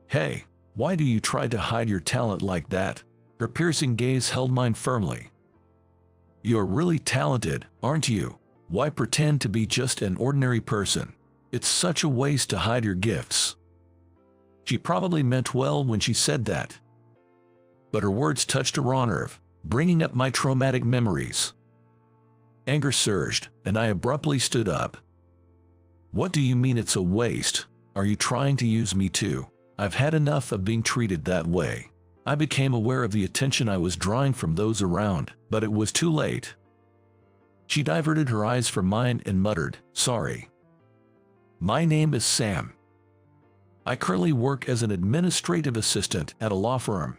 Hey, why do you try to hide your talent like that? Her piercing gaze held mine firmly. You're really talented, aren't you? Why pretend to be just an ordinary person? It's such a waste to hide your gifts. She probably meant well when she said that. But her words touched a raw nerve, bringing up my traumatic memories. Anger surged, and I abruptly stood up. What do you mean it's a waste? Are you trying to use me too? I've had enough of being treated that way. I became aware of the attention I was drawing from those around, but it was too late. She diverted her eyes from mine and muttered, "Sorry. My name is Sam. I currently work as an administrative assistant at a law firm.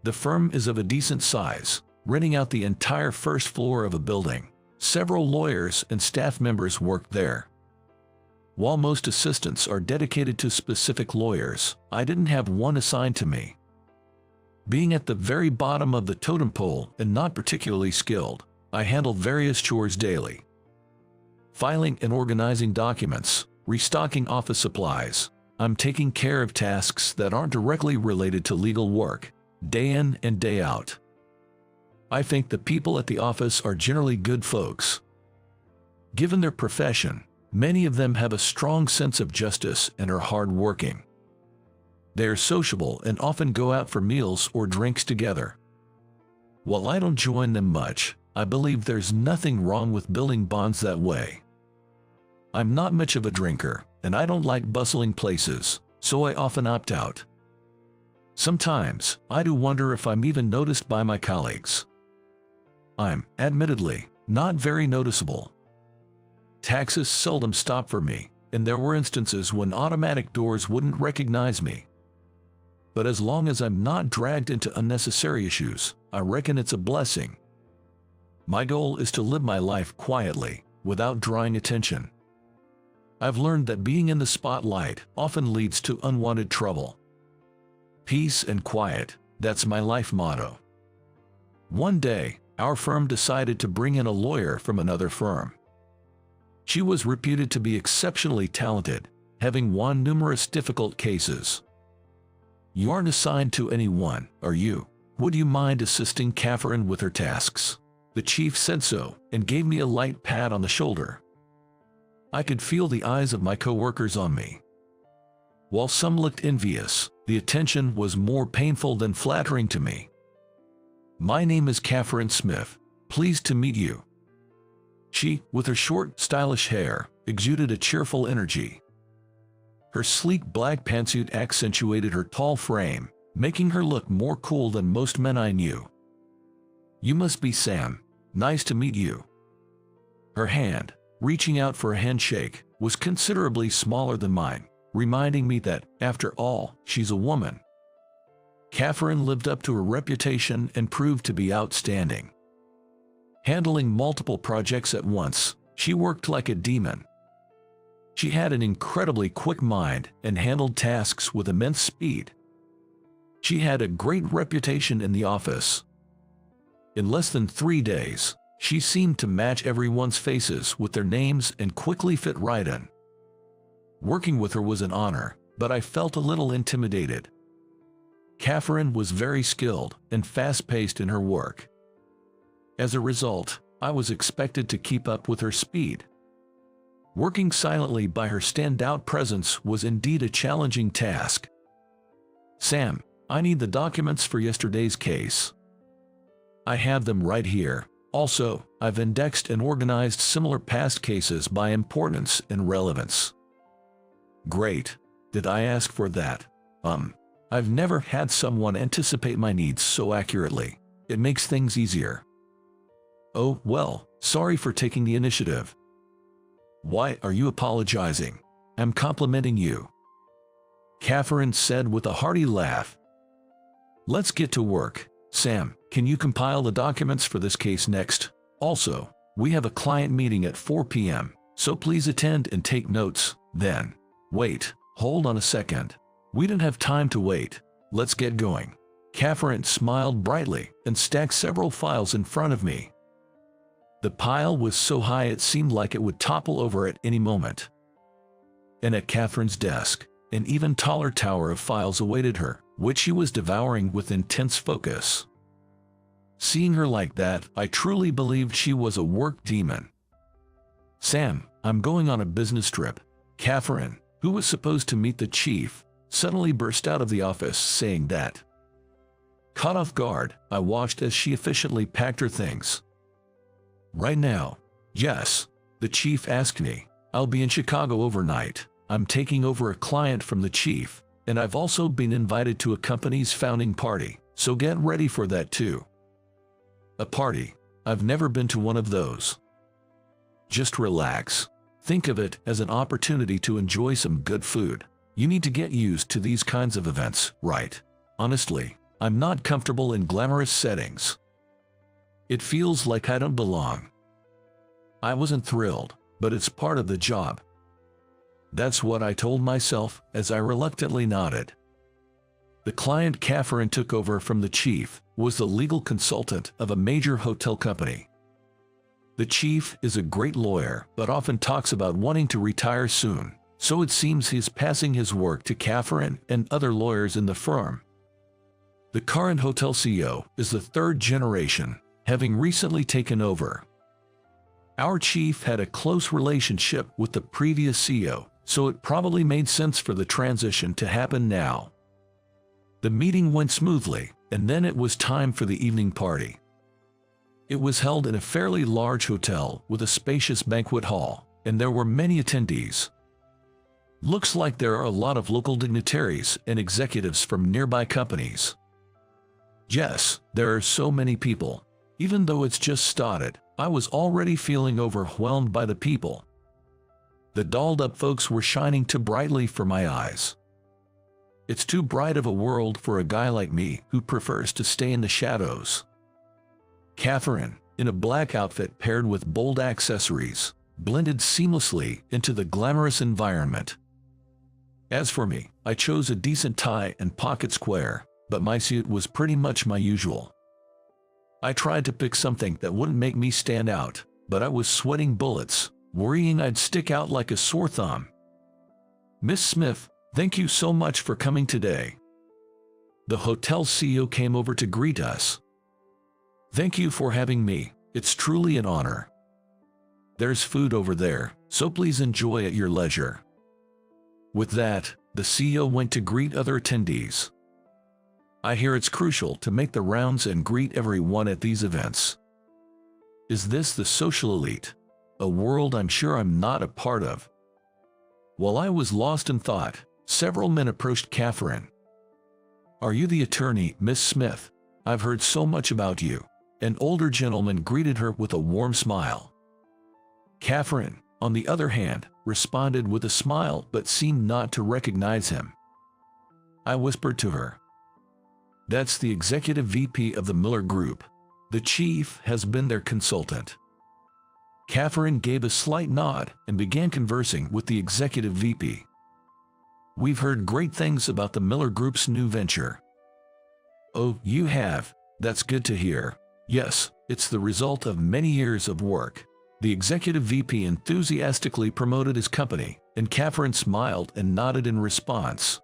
The firm is of a decent size, renting out the entire first floor of a building. Several lawyers and staff members work there. While most assistants are dedicated to specific lawyers, I didn't have one assigned to me. Being at the very bottom of the totem pole and not particularly skilled, I handle various chores daily. Filing and organizing documents, restocking office supplies. I'm taking care of tasks that aren't directly related to legal work, day in and day out. I think the people at the office are generally good folks. Given their profession, many of them have a strong sense of justice and are hard-working. They are sociable and often go out for meals or drinks together. While I don't join them much, I believe there's nothing wrong with building bonds that way. I'm not much of a drinker, and I don't like bustling places, so I often opt out. Sometimes, I do wonder if I'm even noticed by my colleagues. I'm, admittedly, not very noticeable. Taxis seldom stop for me, and there were instances when automatic doors wouldn't recognize me. But as long as I'm not dragged into unnecessary issues, I reckon it's a blessing. My goal is to live my life quietly, without drawing attention. I've learned that being in the spotlight often leads to unwanted trouble. Peace and quiet, that's my life motto. One day, our firm decided to bring in a lawyer from another firm. She was reputed to be exceptionally talented, having won numerous difficult cases. You aren't assigned to anyone, are you? Would you mind assisting Catherine with her tasks? The chief said so, and gave me a light pat on the shoulder. I could feel the eyes of my coworkers on me. While some looked envious, the attention was more painful than flattering to me. My name is Catherine Smith. Pleased to meet you. She, with her short, stylish hair, exuded a cheerful energy. Her sleek black pantsuit accentuated her tall frame, making her look more cool than most men I knew. You must be Sam. Nice to meet you. Her hand, reaching out for a handshake, was considerably smaller than mine, reminding me that, after all, she's a woman. Catherine lived up to her reputation and proved to be outstanding. Handling multiple projects at once, she worked like a demon. She had an incredibly quick mind and handled tasks with immense speed. She had a great reputation in the office. In less than 3 days, she seemed to match everyone's faces with their names and quickly fit right in. Working with her was an honor, but I felt a little intimidated. Catherine was very skilled and fast-paced in her work. As a result, I was expected to keep up with her speed. Working silently by her standout presence was indeed a challenging task. Sam, I need the documents for yesterday's case. I have them right here. Also, I've indexed and organized similar past cases by importance and relevance. Great. Did I ask for that? I've never had someone anticipate my needs so accurately. It makes things easier. Oh, well, sorry for taking the initiative. Why are you apologizing? I'm complimenting you. Catherine said with a hearty laugh. Let's get to work. Sam, can you compile the documents for this case next? Also, we have a client meeting at 4 p.m., so please attend and take notes. Then, wait, hold on a second. We don't have time to wait. Let's get going. Catherine smiled brightly and stacked several files in front of me. The pile was so high it seemed like it would topple over at any moment. And at Catherine's desk, An even taller tower of files awaited her, which she was devouring with intense focus. Seeing her like that, I truly believed she was a work demon. "Sam, I'm going on a business trip." Catherine, who was supposed to meet the chief, suddenly burst out of the office saying that. Caught off guard, I watched as she efficiently packed her things. "Right now?" "Yes." The chief asked me. "I'll be in Chicago overnight. I'm taking over a client from the chief, and I've also been invited to a company's founding party, so get ready for that too." "A party? I've never been to one of those." "Just relax. Think of it as an opportunity to enjoy some good food. You need to get used to these kinds of events, right? Honestly, I'm not comfortable in glamorous settings. It feels like I don't belong." I wasn't thrilled, but it's part of the job. That's what I told myself as I reluctantly nodded. The client Catherine took over from the chief was the legal consultant of a major hotel company. The chief is a great lawyer, but often talks about wanting to retire soon, so it seems he's passing his work to Catherine and other lawyers in the firm. The current hotel CEO is the third generation, having recently taken over. Our chief had a close relationship with the previous CEO, so it probably made sense for the transition to happen now. The meeting went smoothly, and then it was time for the evening party. It was held in a fairly large hotel with a spacious banquet hall, and there were many attendees. Looks like there are a lot of local dignitaries and executives from nearby companies. Yes, there are so many people. Even though it's just started, I was already feeling overwhelmed by the people. The dolled-up folks were shining too brightly for my eyes. It's too bright of a world for a guy like me who prefers to stay in the shadows. Catherine, in a black outfit paired with bold accessories, blended seamlessly into the glamorous environment. As for me, I chose a decent tie and pocket square, but my suit was pretty much my usual. I tried to pick something that wouldn't make me stand out, but I was sweating bullets, worrying I'd stick out like a sore thumb. "Miss Smith, thank you so much for coming today." The hotel CEO came over to greet us. "Thank you for having me. It's truly an honor. There's food over there, so please enjoy at your leisure." With that, the CEO went to greet other attendees. I hear it's crucial to make the rounds and greet everyone at these events. Is this the social elite? A world I'm sure I'm not a part of. While I was lost in thought, several men approached Catherine. "Are you the attorney, Miss Smith? I've heard so much about you." An older gentleman greeted her with a warm smile. Catherine, on the other hand, responded with a smile but seemed not to recognize him. I whispered to her, "That's the executive VP of the Miller Group. The chief has been their consultant." Catherine gave a slight nod and began conversing with the executive VP. "We've heard great things about the Miller Group's new venture." "Oh, you have? That's good to hear." "Yes, it's the result of many years of work." The executive VP enthusiastically promoted his company, and Catherine smiled and nodded in response.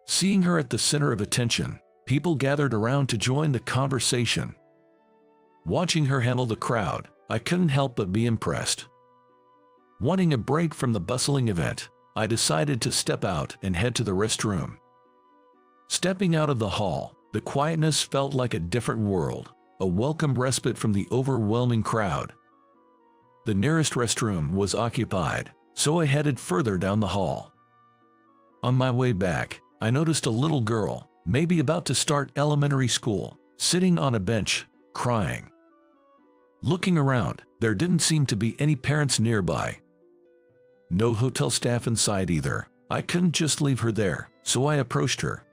Seeing her at the center of attention, people gathered around to join the conversation. Watching her handle the crowd, I couldn't help but be impressed. Wanting a break from the bustling event, I decided to step out and head to the restroom. Stepping out of the hall, the quietness felt like a different world, a welcome respite from the overwhelming crowd. The nearest restroom was occupied, so I headed further down the hall. On my way back, I noticed a little girl, maybe about to start elementary school, sitting on a bench, crying. Looking around, there didn't seem to be any parents nearby. No hotel staff in sight either. I couldn't just leave her there, so I approached her.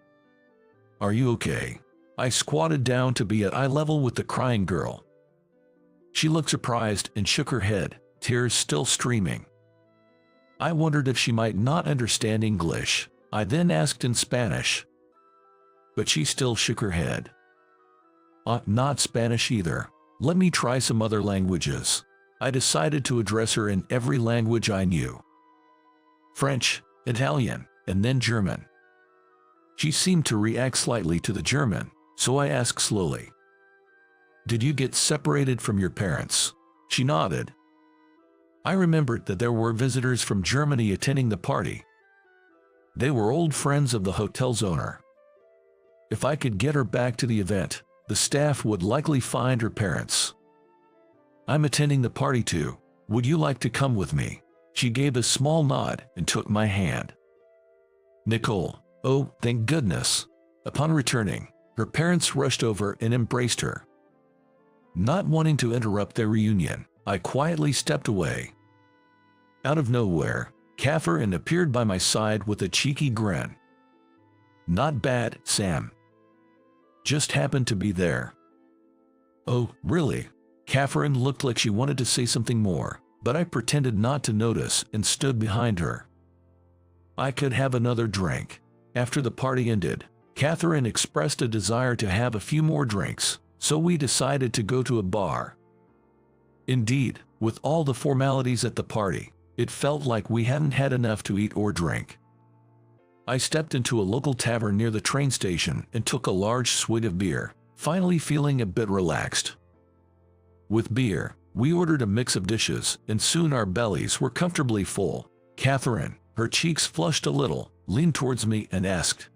"Are you okay?" I squatted down to be at eye level with the crying girl. She looked surprised and shook her head, tears still streaming. I wondered if she might not understand English. I then asked in Spanish, but she still shook her head. Not Spanish either. Let me try some other languages." I decided to address her in every language I knew. French, Italian, and then German. She seemed to react slightly to the German, so I asked slowly, "Did you get separated from your parents?" She nodded. I remembered that there were visitors from Germany attending the party. They were old friends of the hotel's owner. If I could get her back to the event, the staff would likely find her parents. "I'm attending the party too. Would you like to come with me?" She gave a small nod and took my hand. Nicole, oh, thank goodness. Upon returning, her parents rushed over and embraced her. Not wanting to interrupt their reunion, I quietly stepped away. Out of nowhere, Catherine appeared by my side with a cheeky grin. "Not bad, Sam. Just happened to be there." "Oh, really?" Catherine looked like she wanted to say something more, but I pretended not to notice and stood behind her. I could have another drink. After the party ended, Catherine expressed a desire to have a few more drinks, so we decided to go to a bar. Indeed, with all the formalities at the party, it felt like we hadn't had enough to eat or drink. I stepped into a local tavern near the train station and took a large swig of beer, finally feeling a bit relaxed. With beer, we ordered a mix of dishes, and soon our bellies were comfortably full. Catherine, her cheeks flushed a little, leaned towards me and asked,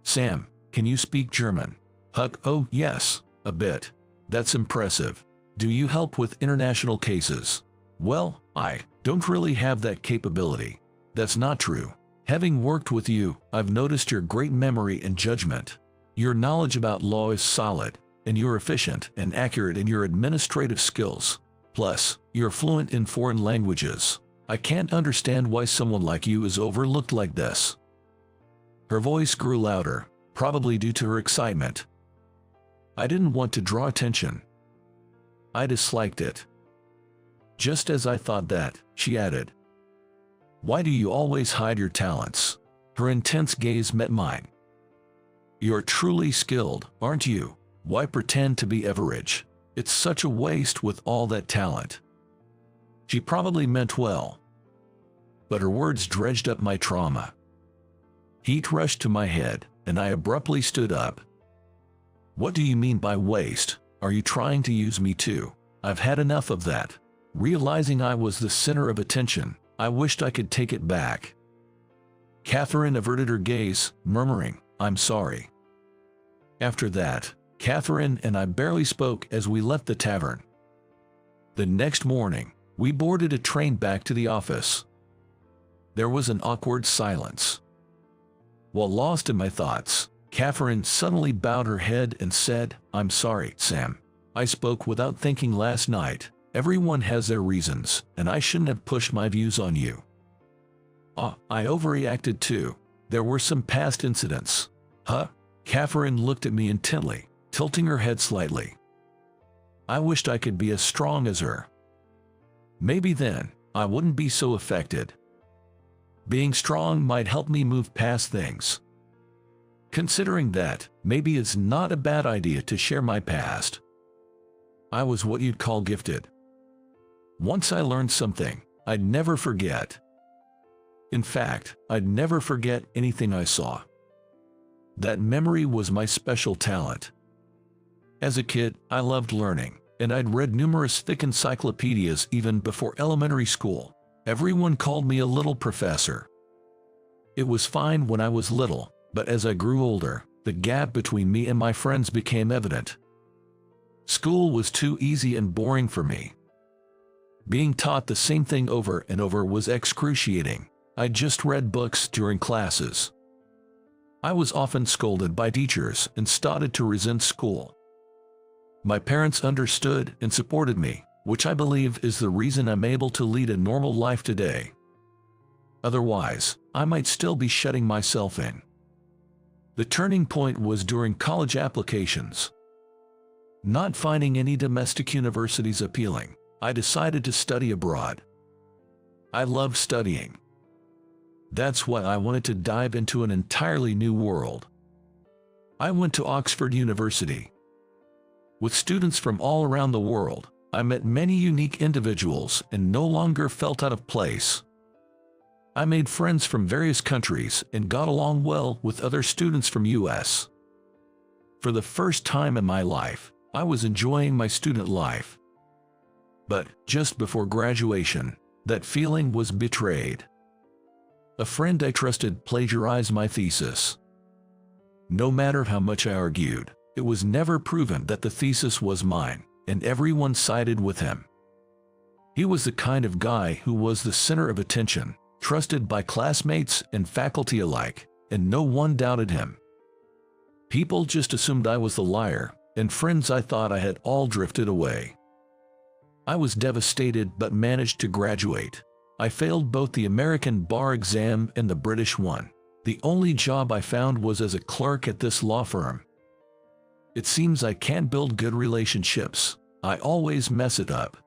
"Sam, can you speak German?" Huck, oh yes, a bit. That's impressive. Do you help with international cases? Well, I don't really have that capability. That's not true. Having worked with you, I've noticed your great memory and judgment. Your knowledge about law is solid, and you're efficient and accurate in your administrative skills. Plus, you're fluent in foreign languages. I can't understand why someone like you is overlooked like this. Her voice grew louder, probably due to her excitement. I didn't want to draw attention. I disliked it. Just as I thought that, she added, "Why do you always hide your talents?" Her intense gaze met mine. "You're truly skilled, aren't you? Why pretend to be average? It's such a waste with all that talent." She probably meant well, but her words dredged up my trauma. Heat rushed to my head, and I abruptly stood up. "What do you mean by waste? Are you trying to use me too? I've had enough of that." Realizing I was the center of attention, I wished I could take it back. Catherine averted her gaze, murmuring, "I'm sorry." After that, Catherine and I barely spoke as we left the tavern. The next morning, we boarded a train back to the office. There was an awkward silence. While lost in my thoughts, Catherine suddenly bowed her head and said, "I'm sorry, Sam. I spoke without thinking last night. Everyone has their reasons, and I shouldn't have pushed my views on you. I overreacted too. There were some past incidents." Huh? Catherine looked at me intently, tilting her head slightly. I wished I could be as strong as her. Maybe then, I wouldn't be so affected. Being strong might help me move past things. Considering that, maybe it's not a bad idea to share my past. I was what you'd call gifted. Once I learned something, I'd never forget. In fact, I'd never forget anything I saw. That memory was my special talent. As a kid, I loved learning, and I'd read numerous thick encyclopedias even before elementary school. Everyone called me a little professor. It was fine when I was little, but as I grew older, the gap between me and my friends became evident. School was too easy and boring for me. Being taught the same thing over and over was excruciating. I just read books during classes. I was often scolded by teachers and started to resent school. My parents understood and supported me, which I believe is the reason I'm able to lead a normal life today. Otherwise, I might still be shutting myself in. The turning point was during college applications. Not finding any domestic universities appealing, I decided to study abroad. I loved studying. That's why I wanted to dive into an entirely new world. I went to Oxford University. With students from all around the world, I met many unique individuals and no longer felt out of place. I made friends from various countries and got along well with other students from US. For the first time in my life, I was enjoying my student life. But just before graduation, that feeling was betrayed. A friend I trusted plagiarized my thesis. No matter how much I argued, it was never proven that the thesis was mine, and everyone sided with him. He was the kind of guy who was the center of attention, trusted by classmates and faculty alike, and no one doubted him. People just assumed I was the liar, and friends I thought I had all drifted away. I was devastated but managed to graduate. I failed both the American bar exam and the British one. The only job I found was as a clerk at this law firm. It seems I can't build good relationships. I always mess it up.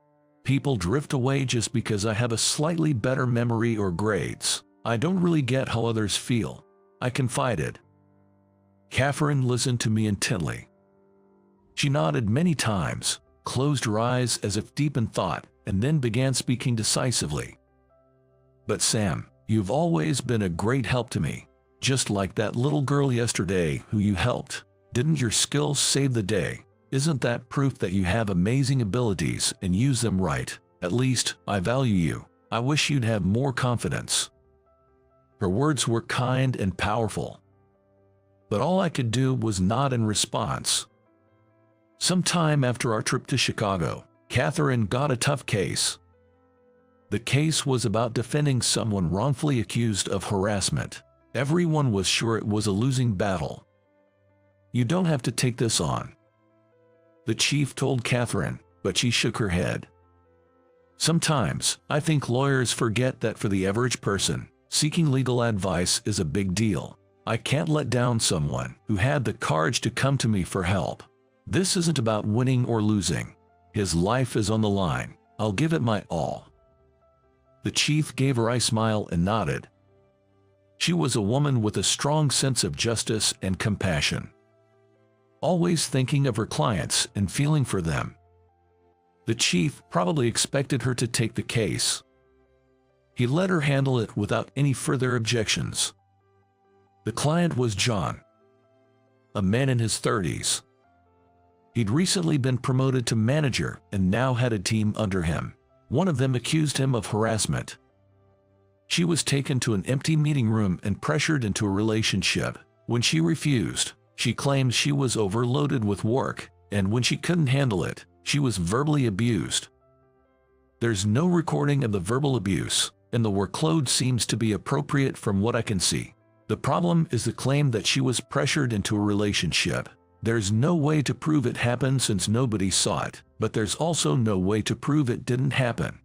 People drift away just because I have a slightly better memory or grades. I don't really get how others feel. I confided. Catherine listened to me intently. She nodded many times, closed her eyes as if deep in thought, and then began speaking decisively. But Sam, you've always been a great help to me. Just like that little girl yesterday who you helped. Didn't your skills save the day? Isn't that proof that you have amazing abilities and use them right? At least, I value you. I wish you'd have more confidence. Her words were kind and powerful. But all I could do was nod in response. Sometime after our trip to Chicago, Catherine got a tough case. The case was about defending someone wrongfully accused of harassment. Everyone was sure it was a losing battle. You don't have to take this on, the chief told Catherine, but she shook her head. Sometimes, I think lawyers forget that for the average person, seeking legal advice is a big deal. I can't let down someone who had the courage to come to me for help. This isn't about winning or losing. His life is on the line. I'll give it my all. The chief gave her a smile and nodded. She was a woman with a strong sense of justice and compassion, always thinking of her clients and feeling for them. The chief probably expected her to take the case. He let her handle it without any further objections. The client was John, a man in his 30s. He'd recently been promoted to manager and now had a team under him. One of them accused him of harassment. She was taken to an empty meeting room and pressured into a relationship. When she refused, she claimed she was overloaded with work, and when she couldn't handle it, she was verbally abused. There's no recording of the verbal abuse, and the workload seems to be appropriate from what I can see. The problem is the claim that she was pressured into a relationship. There's no way to prove it happened since nobody saw it, but there's also no way to prove it didn't happen.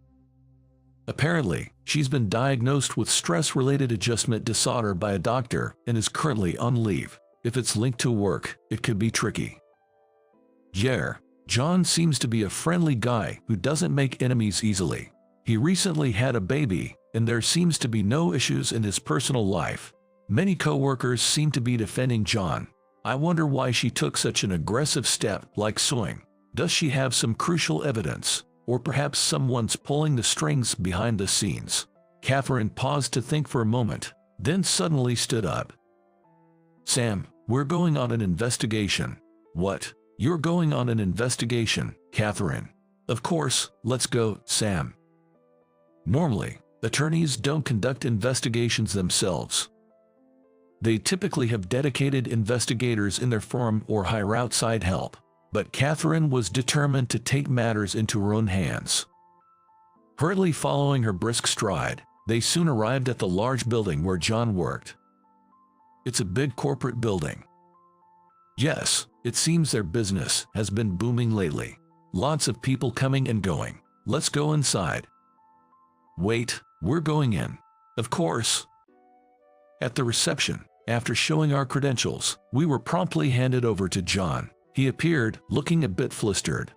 Apparently, she's been diagnosed with stress-related adjustment disorder by a doctor and is currently on leave. If it's linked to work, it could be tricky. John seems to be a friendly guy who doesn't make enemies easily. He recently had a baby, and there seems to be no issues in his personal life. Many co-workers seem to be defending John. I wonder why she took such an aggressive step like suing. Does she have some crucial evidence? Or perhaps someone's pulling the strings behind the scenes? Catherine paused to think for a moment, then suddenly stood up. Sam, we're going on an investigation. What? You're going on an investigation, Catherine? Of course, let's go, Sam. Normally, attorneys don't conduct investigations themselves. They typically have dedicated investigators in their firm or hire outside help. But Catherine was determined to take matters into her own hands. Hurriedly following her brisk stride, they soon arrived at the large building where John worked. It's a big corporate building. Yes, it seems their business has been booming lately. Lots of people coming and going. Let's go inside. Wait, we're going in. Of course. At the reception, after showing our credentials, we were promptly handed over to John. He appeared, looking a bit flustered.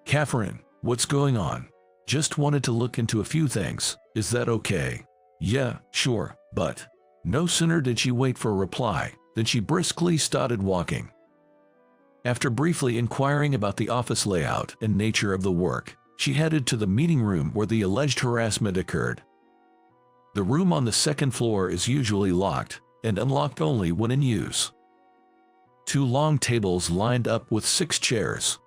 Catherine, what's going on? Just wanted to look into a few things. Is that okay? Yeah, sure, but... No sooner did she wait for a reply, than she briskly started walking. After briefly inquiring about the office layout and nature of the work, she headed to the meeting room where the alleged harassment occurred. The room on the second floor is usually locked, and unlocked only when in use. 2 long tables lined up with 6 chairs.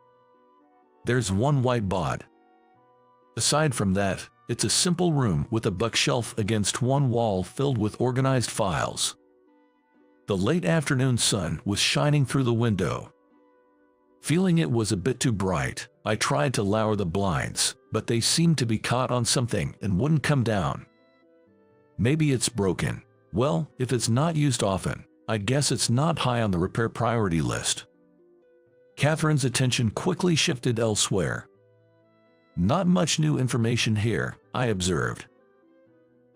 There's 1 whiteboard. Aside from that, it's a simple room with a bookshelf against one wall filled with organized files. The late afternoon sun was shining through the window. Feeling it was a bit too bright, I tried to lower the blinds, but they seemed to be caught on something and wouldn't come down. Maybe it's broken. Well, if it's not used often, I guess it's not high on the repair priority list. Catherine's attention quickly shifted elsewhere. Not much new information here, I observed.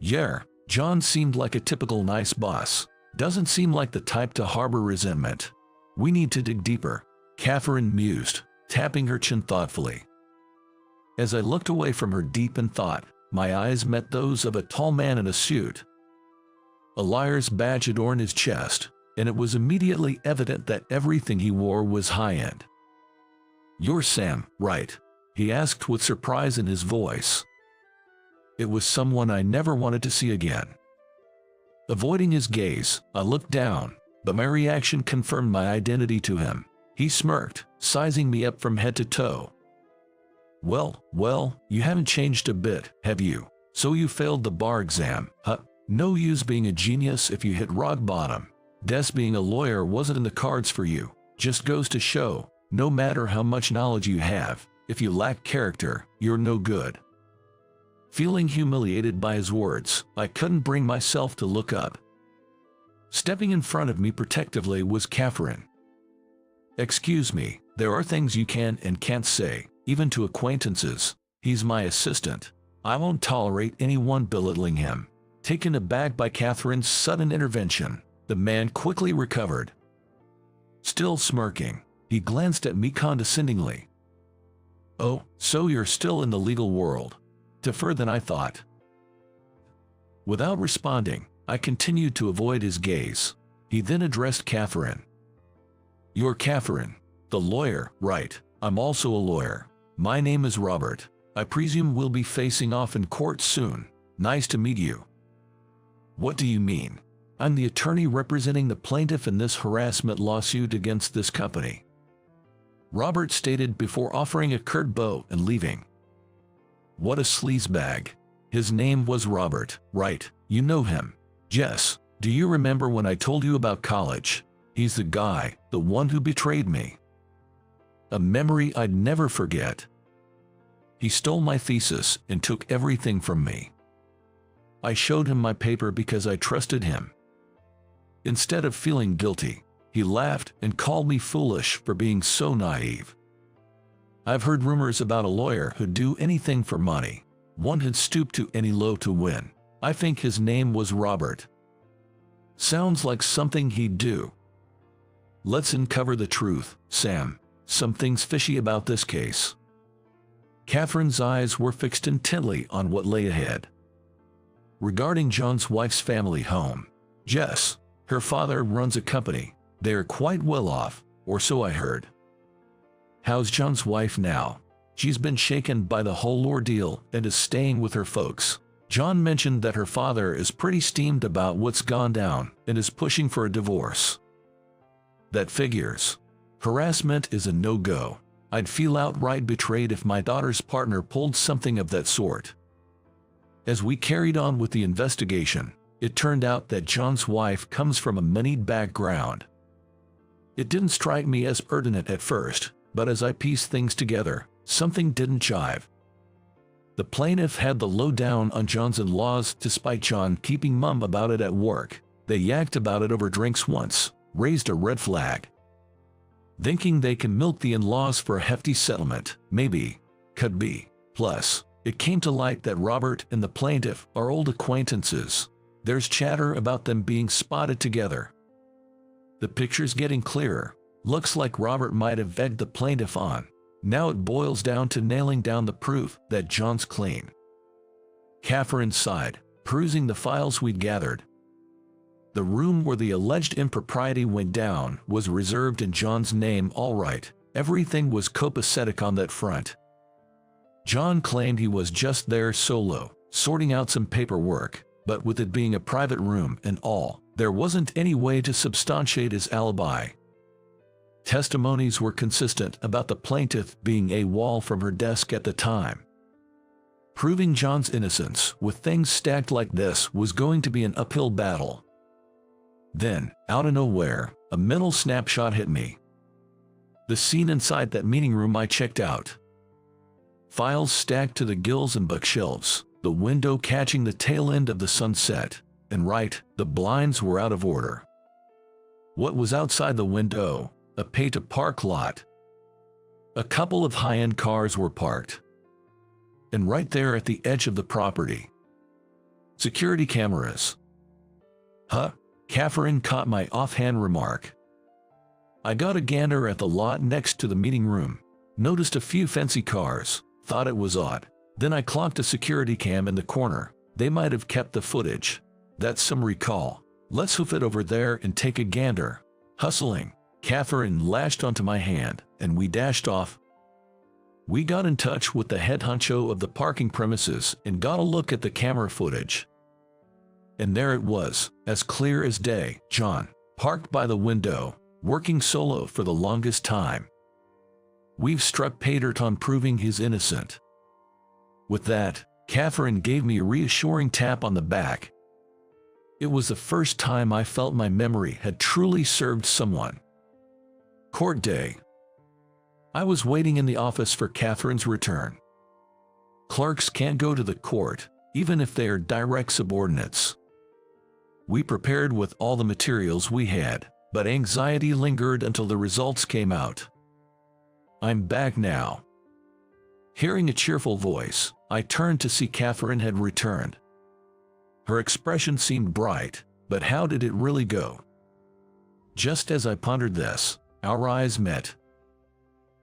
Yeah, John seemed like a typical nice boss. Doesn't seem like the type to harbor resentment. We need to dig deeper, Catherine mused, tapping her chin thoughtfully. As I looked away from her deep in thought, my eyes met those of a tall man in a suit. A liar's badge adorned his chest, and it was immediately evident that everything he wore was high-end. "You're Sam, right?" he asked with surprise in his voice. It was someone I never wanted to see again. Avoiding his gaze, I looked down, but my reaction confirmed my identity to him. He smirked, sizing me up from head to toe. Well, you haven't changed a bit, have you? So you failed the bar exam, huh? No use being a genius if you hit rock bottom. Guess being a lawyer wasn't in the cards for you. Just goes to show, no matter how much knowledge you have, if you lack character, you're no good. Feeling humiliated by his words, I couldn't bring myself to look up. Stepping in front of me protectively was Catherine. "Excuse me, there are things you can and can't say, even to acquaintances. He's my assistant. I won't tolerate anyone belittling him." Taken aback by Catherine's sudden intervention, the man quickly recovered. Still smirking, he glanced at me condescendingly. "Oh, so you're still in the legal world. Tougher than I thought." Without responding, I continued to avoid his gaze. He then addressed Catherine. "You're Catherine, the lawyer, right? I'm also a lawyer. My name is Robert. I presume we'll be facing off in court soon. Nice to meet you." "What do you mean? I'm the attorney representing the plaintiff in this harassment lawsuit against this company," Robert stated before offering a curt bow and leaving. What a sleazebag. His name was Robert, right? You know him. Jess, do you remember when I told you about college? He's the guy, the one who betrayed me. A memory I'd never forget. He stole my thesis and took everything from me. I showed him my paper because I trusted him. Instead of feeling guilty, he laughed and called me foolish for being so naive. I've heard rumors about a lawyer who'd do anything for money. One who'd stoop to any low to win. I think his name was Robert. Sounds like something he'd do. Let's uncover the truth, Sam. Something's fishy about this case. Catherine's eyes were fixed intently on what lay ahead. Regarding John's wife's family home, Jess, her father runs a company. They're quite well off, or so I heard. How's John's wife now? She's been shaken by the whole ordeal and is staying with her folks. John mentioned that her father is pretty steamed about what's gone down and is pushing for a divorce. That figures. Harassment is a no-go. I'd feel outright betrayed if my daughter's partner pulled something of that sort. As we carried on with the investigation, it turned out that John's wife comes from a moneyed background. It didn't strike me as pertinent at first, but as I pieced things together, something didn't jive. The plaintiff had the lowdown on John's in-laws despite John keeping mum about it at work. They yacked about it over drinks once, raised a red flag. Thinking they can milk the in-laws for a hefty settlement, maybe, could be. Plus, it came to light that Robert and the plaintiff are old acquaintances. There's chatter about them being spotted together. The picture's getting clearer. Looks like Robert might have egged the plaintiff on. Now it boils down to nailing down the proof that John's clean. Catherine sighed, perusing the files we'd gathered. The room where the alleged impropriety went down was reserved in John's name, all right. Everything was copacetic on that front. John claimed he was just there solo, sorting out some paperwork. but with it being a private room and all, there wasn't any way to substantiate his alibi. Testimonies were consistent about the plaintiff being AWOL from her desk at the time. Proving John's innocence with things stacked like this was going to be an uphill battle. Then, out of nowhere, a mental snapshot hit me. The scene inside that meeting room I checked out. Files stacked to the gills and bookshelves, the window catching the tail end of the sunset, and the blinds were out of order. What was outside the window? A pay-to-park lot. A couple of high-end cars were parked. And right there at the edge of the property, security cameras. Huh? Catherine caught my offhand remark. I got a gander at the lot next to the meeting room, noticed a few fancy cars, thought it was odd. Then I clocked a security cam in the corner. They might have kept the footage. That's some recall. Let's hoof it over there and take a gander. Hustling, Catherine lashed onto my hand, and we dashed off. We got in touch with the head honcho of the parking premises and got a look at the camera footage. And there it was, as clear as day. John, parked by the window, working solo for the longest time. We've struck pay dirt on proving he's innocent. With that, Catherine gave me a reassuring tap on the back. It was the first time I felt my memory had truly served someone. Court day. I was waiting in the office for Catherine's return. Clerks can't go to the court, even if they are direct subordinates. We prepared with all the materials we had, but anxiety lingered until the results came out. I'm back now. Hearing a cheerful voice, I turned to see Catherine had returned. Her expression seemed bright, but how did it really go? Just as I pondered this, our eyes met.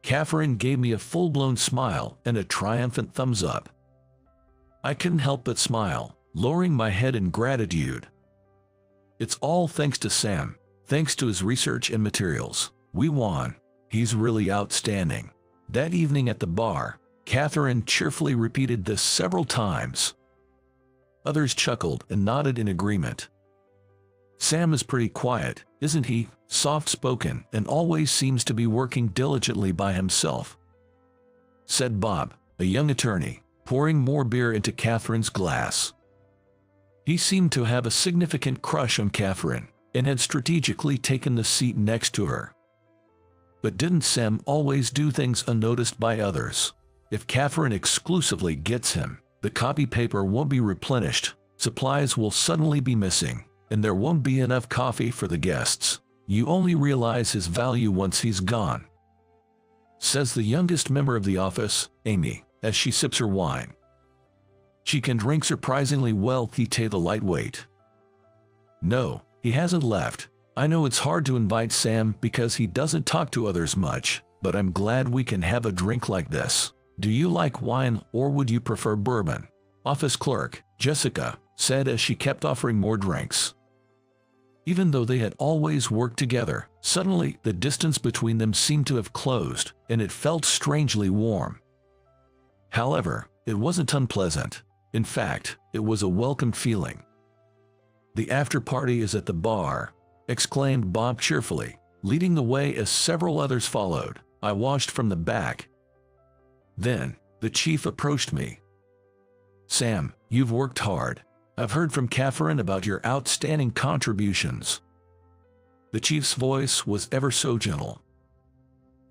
Catherine gave me a full-blown smile and a triumphant thumbs up. I couldn't help but smile, lowering my head in gratitude. It's all thanks to Sam, thanks to his research and materials. We won. He's really outstanding. That evening at the bar, Catherine cheerfully repeated this several times. Others chuckled and nodded in agreement. Sam is pretty quiet, isn't he? Soft-spoken and always seems to be working diligently by himself, said Bob, a young attorney, pouring more beer into Catherine's glass. He seemed to have a significant crush on Catherine and had strategically taken the seat next to her. But didn't Sam always do things unnoticed by others? If Catherine exclusively gets him, the copy paper won't be replenished, supplies will suddenly be missing, and there won't be enough coffee for the guests. You only realize his value once he's gone, says the youngest member of the office, Amy, as she sips her wine. She can drink surprisingly well, the lightweight. No, he hasn't left. I know it's hard to invite Sam because he doesn't talk to others much, but I'm glad we can have a drink like this. Do you like wine or would you prefer bourbon? Office clerk, Jessica, said as she kept offering more drinks. Even though they had always worked together, suddenly the distance between them seemed to have closed, and it felt strangely warm. However, it wasn't unpleasant. In fact, it was a welcome feeling. The after-party is at the bar, exclaimed Bob cheerfully, leading the way as several others followed. I watched from the back. Then, the chief approached me. Sam, you've worked hard. I've heard from Catherine about your outstanding contributions. The chief's voice was ever so gentle.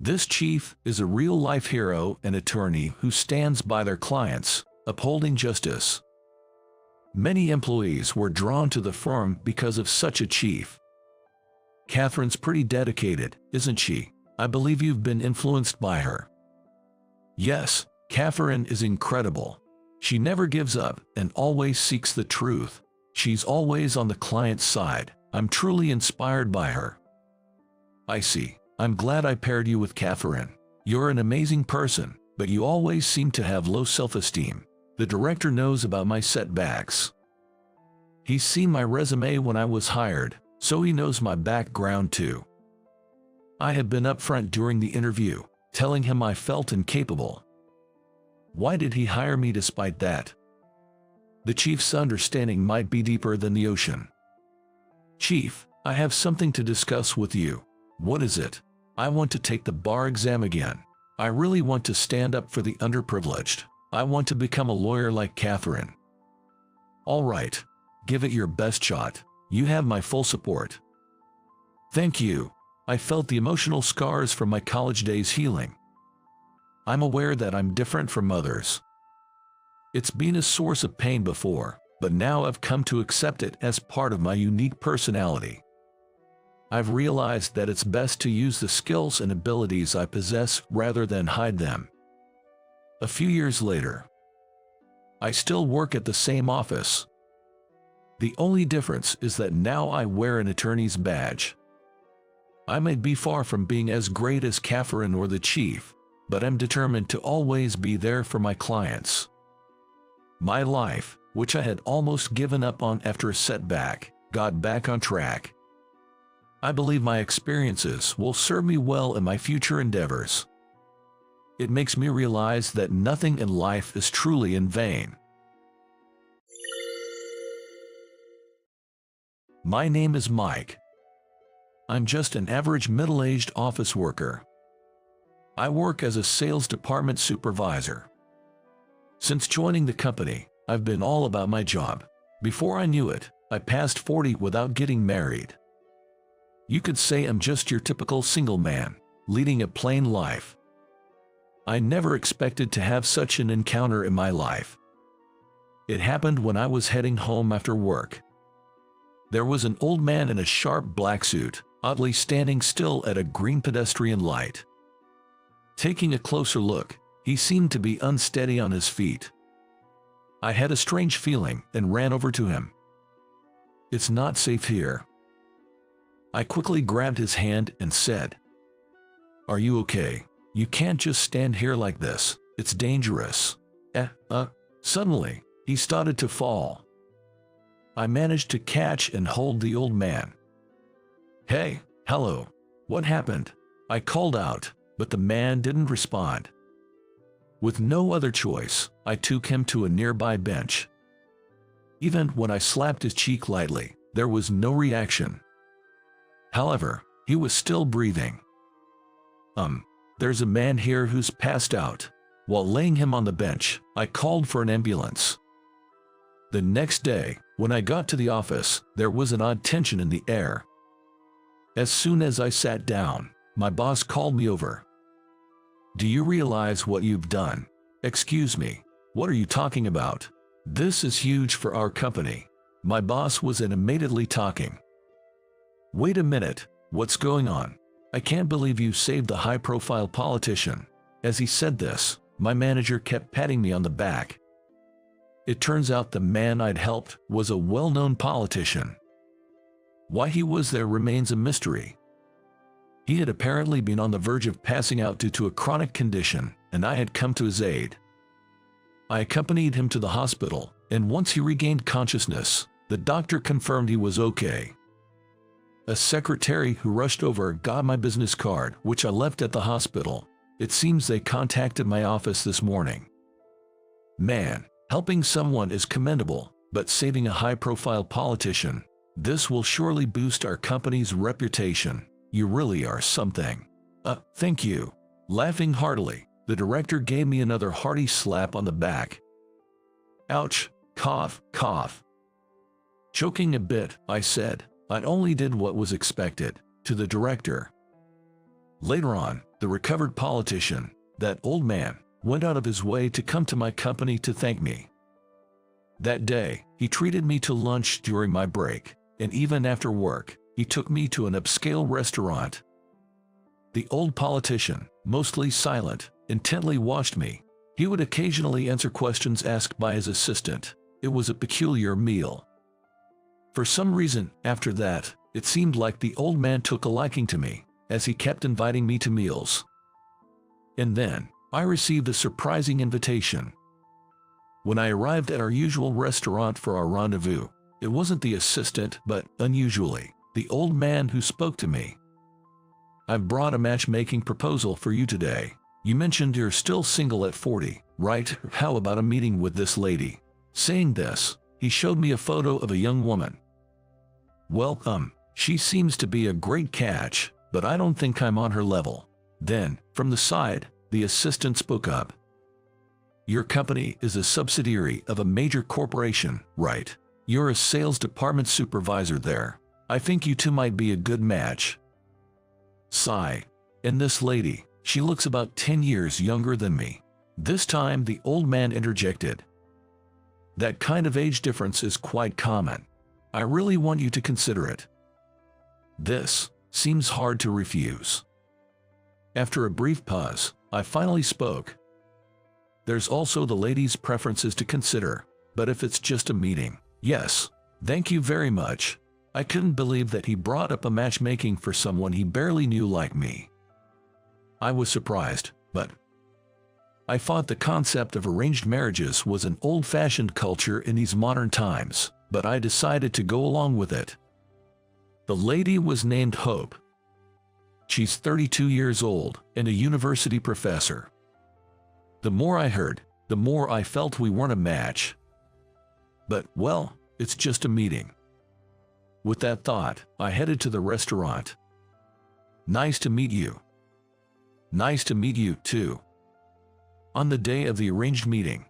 This chief is a real-life hero and attorney who stands by their clients, upholding justice. Many employees were drawn to the firm because of such a chief. Catherine's pretty dedicated, isn't she? I believe you've been influenced by her. Yes, Catherine is incredible. She never gives up and always seeks the truth. She's always on the client's side. I'm truly inspired by her. I see. I'm glad I paired you with Catherine. You're an amazing person, but you always seem to have low self-esteem. The director knows about my setbacks. He's seen my resume when I was hired, so he knows my background too. I have been upfront during the interview, telling him I felt incapable. Why did he hire me despite that? The chief's understanding might be deeper than the ocean. Chief, I have something to discuss with you. What is it? I want to take the bar exam again. I really want to stand up for the underprivileged. I want to become a lawyer like Catherine. All right. Give it your best shot. You have my full support. Thank you. I felt the emotional scars from my college days healing. I'm aware that I'm different from others. It's been a source of pain before, but now I've come to accept it as part of my unique personality. I've realized that it's best to use the skills and abilities I possess rather than hide them. A few years later, I still work at the same office. The only difference is that now I wear an attorney's badge. I may be far from being as great as Catherine or the chief, but I'm determined to always be there for my clients. My life, which I had almost given up on after a setback, got back on track. I believe my experiences will serve me well in my future endeavors. It makes me realize that nothing in life is truly in vain. My name is Mike. I'm just an average middle-aged office worker. I work as a sales department supervisor. Since joining the company, I've been all about my job. Before I knew it, I passed 40 without getting married. You could say I'm just your typical single man, leading a plain life. I never expected to have such an encounter in my life. It happened when I was heading home after work. There was an old man in a sharp black suit, oddly standing still at a green pedestrian light. Taking a closer look, he seemed to be unsteady on his feet. I had a strange feeling and ran over to him. "It's not safe here." I quickly grabbed his hand and said, "Are you okay? You can't just stand here like this. It's dangerous." Suddenly, he started to fall. I managed to catch and hold the old man. "Hey, hello. What happened?" I called out, but the man didn't respond. With no other choice, I took him to a nearby bench. Even when I slapped his cheek lightly, there was no reaction. However, he was still breathing. There's a man here who's passed out." While laying him on the bench, I called for an ambulance. The next day, when I got to the office, there was an odd tension in the air. As soon as I sat down, my boss called me over. "Do you realize what you've done?" "Excuse me, what are you talking about? This is huge for our company." My boss was animatedly talking. "Wait a minute, what's going on? I can't believe you saved the high-profile politician." As he said this, my manager kept patting me on the back. It turns out the man I'd helped was a well-known politician. Why he was there remains a mystery. He had apparently been on the verge of passing out due to a chronic condition, and I had come to his aid. I accompanied him to the hospital, and once he regained consciousness, the doctor confirmed he was okay. A secretary who rushed over got my business card, which I left at the hospital. It seems they contacted my office this morning. Man, helping someone is commendable, but saving a high-profile politician, this will surely boost our company's reputation. You really are something. Thank you. Laughing heartily, the director gave me another hearty slap on the back. Ouch, cough, cough. Choking a bit, I said, "I only did what was expected," to the director. Later on, the recovered politician, that old man, went out of his way to come to my company to thank me. That day, he treated me to lunch during my break, and even after work, he took me to an upscale restaurant. The old politician, mostly silent, intently watched me. He would occasionally answer questions asked by his assistant. It was a peculiar meal. For some reason, after that, it seemed like the old man took a liking to me, as he kept inviting me to meals. And then, I received a surprising invitation. When I arrived at our usual restaurant for our rendezvous, it wasn't the assistant, but, unusually, the old man who spoke to me. "I've brought a matchmaking proposal for you today. You mentioned you're still single at 40, right? How about a meeting with this lady?" Saying this, he showed me a photo of a young woman. Well, she seems to be a great catch, but I don't think I'm on her level. Then, from the side, the assistant spoke up. Your company is a subsidiary of a major corporation, right? You're a sales department supervisor there. I think you two might be a good match. Sigh. And this lady, she looks about 10 years younger than me. This time the old man interjected. That kind of age difference is quite common. I really want you to consider it. This seems hard to refuse. After a brief pause, I finally spoke. There's also the lady's preferences to consider, but if it's just a meeting, yes, thank you very much. I couldn't believe that he brought up a matchmaking for someone he barely knew like me. I was surprised, but I thought the concept of arranged marriages was an old-fashioned culture in these modern times, but I decided to go along with it. The lady was named Hope. She's 32 years old and a university professor. The more I heard, the more I felt we weren't a match. But, well, it's just a meeting. With that thought, I headed to the restaurant. Nice to meet you. Nice to meet you, too. On the day of the arranged meeting.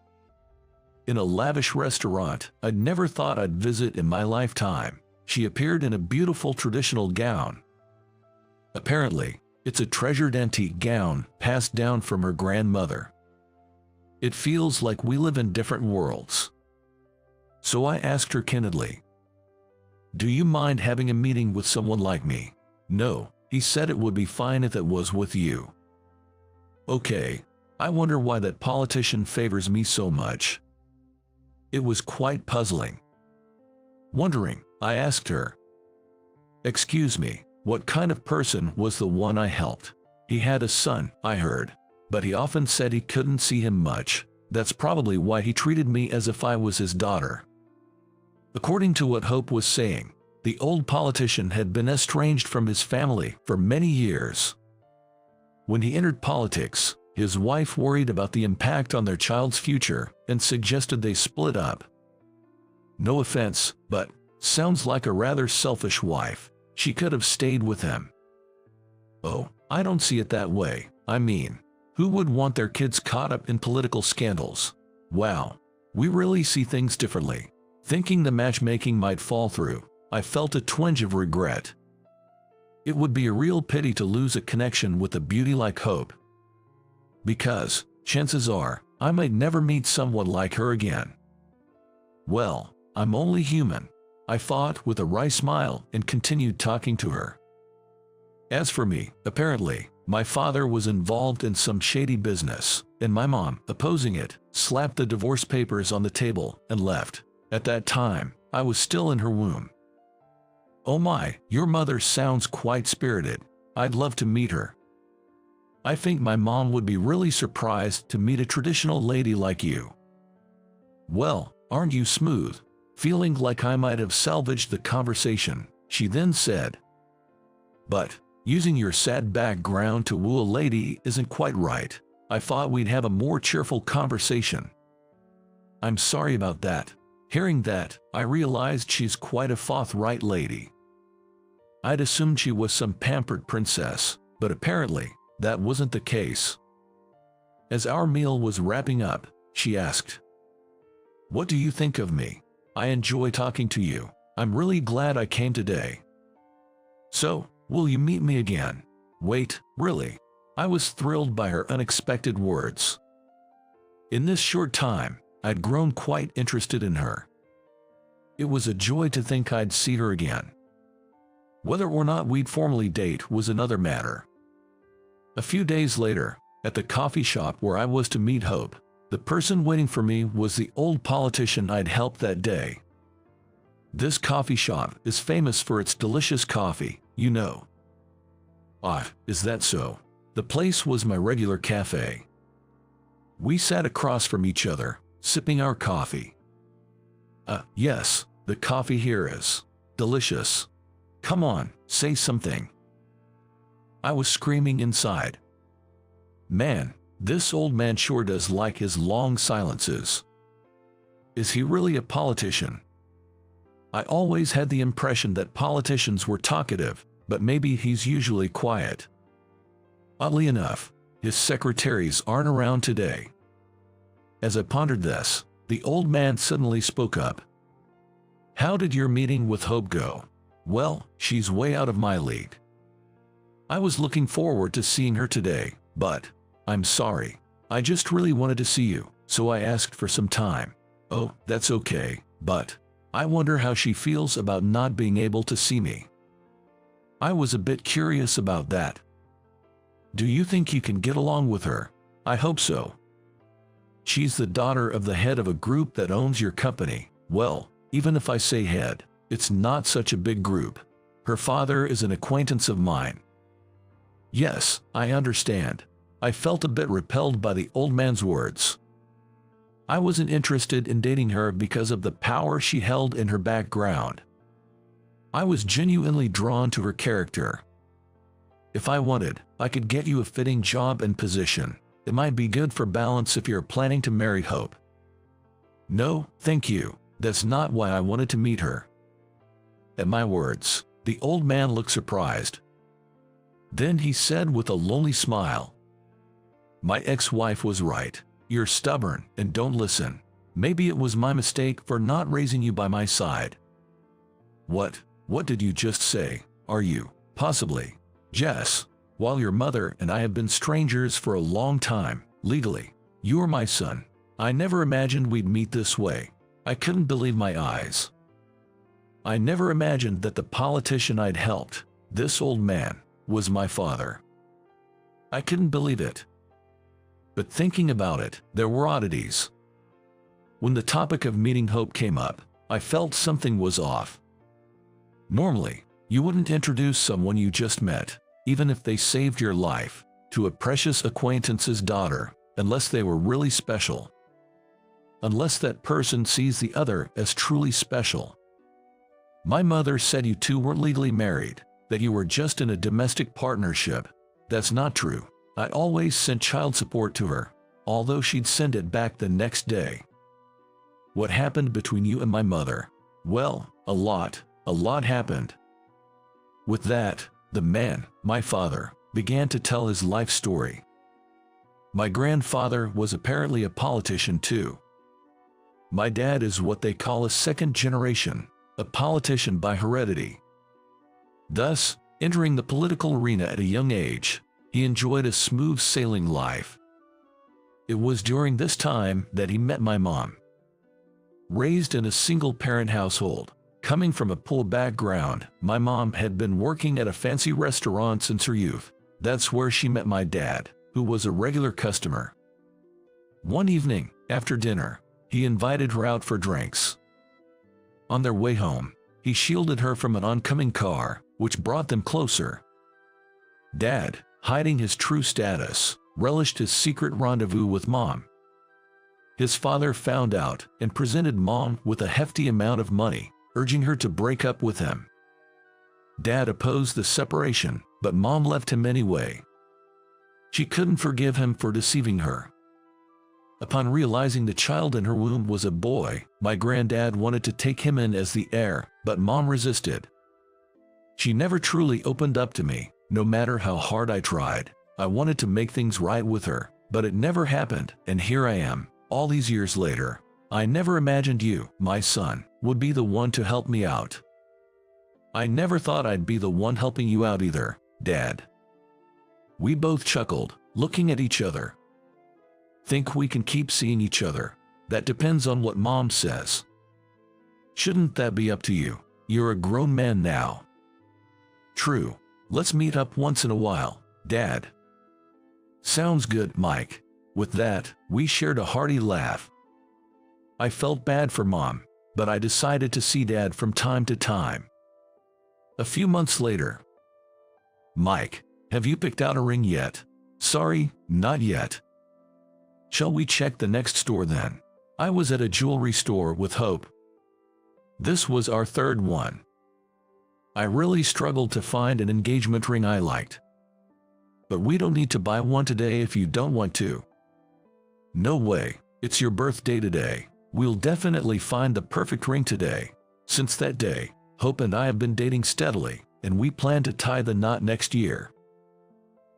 In a lavish restaurant I'd never thought I'd visit in my lifetime, she appeared in a beautiful traditional gown. Apparently, it's a treasured antique gown passed down from her grandmother. It feels like we live in different worlds. So I asked her candidly, "Do you mind having a meeting with someone like me?" "No," he said, "it would be fine if it was with you." Okay, I wonder why that politician favors me so much. It was quite puzzling. Wondering, I asked her, "Excuse me, what kind of person was the one I helped?" "He had a son, I heard, but he often said he couldn't see him much. That's probably why he treated me as if I was his daughter." According to what Hope was saying, the old politician had been estranged from his family for many years. When he entered politics, his wife worried about the impact on their child's future and suggested they split up. No offense, but sounds like a rather selfish wife. She could have stayed with him. Oh, I don't see it that way. I mean, who would want their kids caught up in political scandals? Wow, we really see things differently. Thinking the matchmaking might fall through, I felt a twinge of regret. It would be a real pity to lose a connection with a beauty like Hope. Because, chances are, I might never meet someone like her again. Well, I'm only human, I thought with a wry smile and continued talking to her. As for me, apparently, my father was involved in some shady business, and my mom, opposing it, slapped the divorce papers on the table and left. At that time, I was still in her womb. Oh my, your mother sounds quite spirited. I'd love to meet her. I think my mom would be really surprised to meet a traditional lady like you. Well, aren't you smooth? Feeling like I might have salvaged the conversation, she then said. But, using your sad background to woo a lady isn't quite right. I thought we'd have a more cheerful conversation. I'm sorry about that. Hearing that, I realized she's quite a forthright lady. I'd assumed she was some pampered princess, but apparently, that wasn't the case. As our meal was wrapping up, she asked, "What do you think of me? I enjoy talking to you. I'm really glad I came today. So, will you meet me again?" Wait, really? I was thrilled by her unexpected words. In this short time, I'd grown quite interested in her. It was a joy to think I'd see her again. Whether or not we'd formally date was another matter. A few days later, at the coffee shop where I was to meet Hope, the person waiting for me was the old politician I'd helped that day. This coffee shop is famous for its delicious coffee, you know. Ah, is that so? The place was my regular cafe. We sat across from each other, sipping our coffee. Yes, the coffee here is delicious. Come on, say something. I was screaming inside. Man, this old man sure does like his long silences. Is he really a politician? I always had the impression that politicians were talkative, but maybe he's usually quiet. Oddly enough, his secretaries aren't around today. As I pondered this, the old man suddenly spoke up. How did your meeting with Hope go? Well, she's way out of my league. I was looking forward to seeing her today, but I'm sorry. I just really wanted to see you, so I asked for some time. Oh, that's okay, but I wonder how she feels about not being able to see me. I was a bit curious about that. Do you think you can get along with her? I hope so. She's the daughter of the head of a group that owns your company. Well, even if I say head, it's not such a big group. Her father is an acquaintance of mine. Yes, I understand. I felt a bit repelled by the old man's words. I wasn't interested in dating her because of the power she held in her background. I was genuinely drawn to her character. If I wanted, I could get you a fitting job and position. It might be good for balance if you're planning to marry Hope. No, thank you. That's not why I wanted to meet her. At my words, the old man looked surprised. Then he said with a lonely smile, my ex-wife was right. You're stubborn and don't listen. Maybe it was my mistake for not raising you by my side. What did you just say? Are you, possibly, Jess? While your mother and I have been strangers for a long time, legally, you're my son. I never imagined we'd meet this way. I couldn't believe my eyes. I never imagined that the politician I'd helped, this old man, was my father. I couldn't believe it. But thinking about it, there were oddities. When the topic of meeting Hope came up, I felt something was off. Normally, you wouldn't introduce someone you just met, even if they saved your life, to a precious acquaintance's daughter, unless they were really special. Unless that person sees the other as truly special. My mother said you two weren't legally married, that you were just in a domestic partnership. That's not true. I always sent child support to her, although she'd send it back the next day. What happened between you and my mother? Well, a lot happened. With that, the man, my father, began to tell his life story. My grandfather was apparently a politician too. My dad is what they call a second generation, a politician by heredity. Thus, entering the political arena at a young age, he enjoyed a smooth sailing life. It was during this time that he met my mom. Raised in a single-parent household, coming from a poor background, my mom had been working at a fancy restaurant since her youth. That's where she met my dad, who was a regular customer. One evening, after dinner, he invited her out for drinks. On their way home, he shielded her from an oncoming car, which brought them closer. Dad, hiding his true status, relished his secret rendezvous with Mom. His father found out and presented Mom with a hefty amount of money, urging her to break up with him. Dad opposed the separation, but Mom left him anyway. She couldn't forgive him for deceiving her. Upon realizing the child in her womb was a boy, my granddad wanted to take him in as the heir, but Mom resisted. She never truly opened up to me, no matter how hard I tried. I wanted to make things right with her, but it never happened, and here I am, all these years later. I never imagined you, my son, would be the one to help me out. I never thought I'd be the one helping you out either, Dad. We both chuckled, looking at each other. Think we can keep seeing each other? That depends on what Mom says. Shouldn't that be up to you? You're a grown man now. True. Let's meet up once in a while, Dad. Sounds good, Mike. With that, we shared a hearty laugh. I felt bad for Mom, but I decided to see Dad from time to time. A few months later. Mike, have you picked out a ring yet? Sorry, not yet. Shall we check the next store then? I was at a jewelry store with Hope. This was our third one. I really struggled to find an engagement ring I liked. But we don't need to buy one today if you don't want to. No way, it's your birthday today. We'll definitely find the perfect ring today. Since that day, Hope and I have been dating steadily, and we plan to tie the knot next year.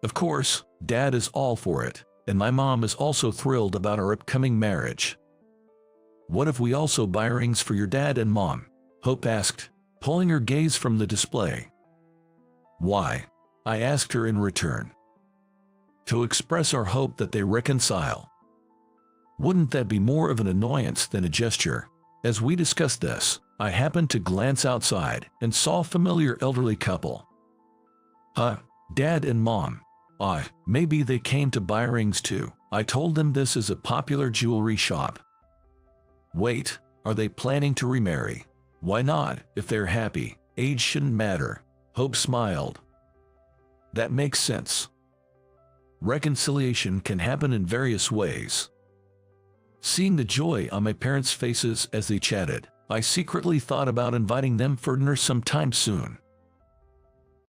Of course, Dad is all for it, and my mom is also thrilled about our upcoming marriage. What if we also buy rings for your dad and mom? Hope asked, pulling her gaze from the display. Why? I asked her in return. To express our hope that they reconcile. Wouldn't that be more of an annoyance than a gesture? As we discussed this, I happened to glance outside and saw a familiar elderly couple. Dad and Mom. Maybe they came to buy rings too. I told them this is a popular jewelry shop. Wait, are they planning to remarry? Why not, if they're happy? Age shouldn't matter. Hope smiled. That makes sense. Reconciliation can happen in various ways. Seeing the joy on my parents' faces as they chatted, I secretly thought about inviting them for dinner sometime soon.